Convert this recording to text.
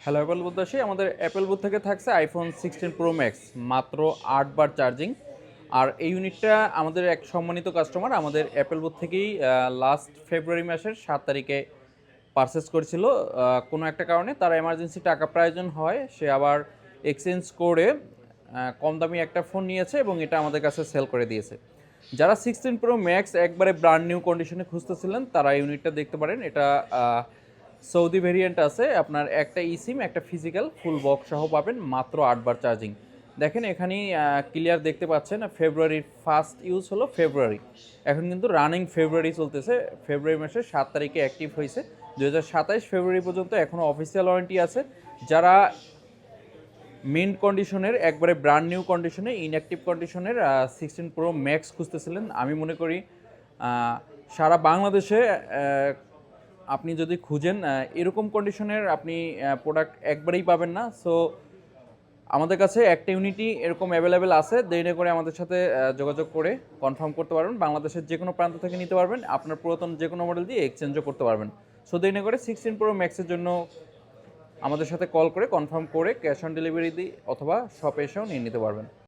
Hello Apple বুথবাসী, আমাদের Apple booth থেকে থাকছে আইফোন 16 প্রো ম্যাক্স, মাত্র 8 বার চার্জিং। আর এই ইউনিটটা আমাদের এক সম্মানিত কাস্টমার আমাদের অ্যাপেল বুথ থেকেই লাস্ট ফেব্রুয়ারি মাসের 7 তারিখে পারচেস করেছিল। কোনো একটা কারণে তার এমার্জেন্সি টাকা প্রয়োজন হয়, সে আবার এক্সচেঞ্জ করে কম দামি একটা ফোন নিয়েছে এবং এটা আমাদের কাছে সেল করে দিয়েছে। যারা 16 প্রো ম্যাক্স একবারে ব্র্যান্ড নিউ কন্ডিশনে খুঁজতেছিলেন তারা ইউনিটটা দেখতে পারেন। এটা সৌদি ভেরিয়েন্ট আছে, আপনার একটা ইসিম একটা ফিজিক্যাল ফুল বক্স সহ পাবেন, মাত্র 8 বার চার্জিং। দেখেন এখানেই ক্লিয়ার দেখতে পাচ্ছেন ফেব্রুয়ারির ফার্স্ট ইউজ হলো ফেব্রুয়ারি, এখন কিন্তু রানিং ফেব্রুয়ারি চলতেছে। ফেব্রুয়ারি মাসের 7 তারিখে অ্যাক্টিভ হয়েছে, 2027 ফেব্রুয়ারি পর্যন্ত এখনও অফিসিয়াল ওয়ারেন্টি আছে। যারা মিন্ট কন্ডিশনের একবারে ব্র্যান্ড নিউ কন্ডিশনে ইনঅ্যাক্টিভ কন্ডিশনের 16 প্রো ম্যাক্স খুঁজতেছিলেন, আমি মনে করি সারা বাংলাদেশে আপনি যদি খুঁজেন এরকম কন্ডিশনের আপনি প্রোডাক্ট একবারেই পাবেন না। সো আমাদের কাছে একটা ইউনিটি এরকম অ্যাভেলেবেল আছে, দেরি করে আমাদের সাথে যোগাযোগ করে কনফার্ম করতে পারবেন। বাংলাদেশের যে কোনো প্রান্ত থেকে নিতে পারবেন, আপনার পুরাতন যে কোনো মডেল দিয়ে এক্সচেঞ্জও করতে পারবেন। সো দেরি করে 16 প্রো ম্যাক্সের জন্য আমাদের সাথে কল করে কনফার্ম করে ক্যাশ অন ডেলিভারি দিই অথবা শপে এসেও নিয়ে নিতে পারবেন।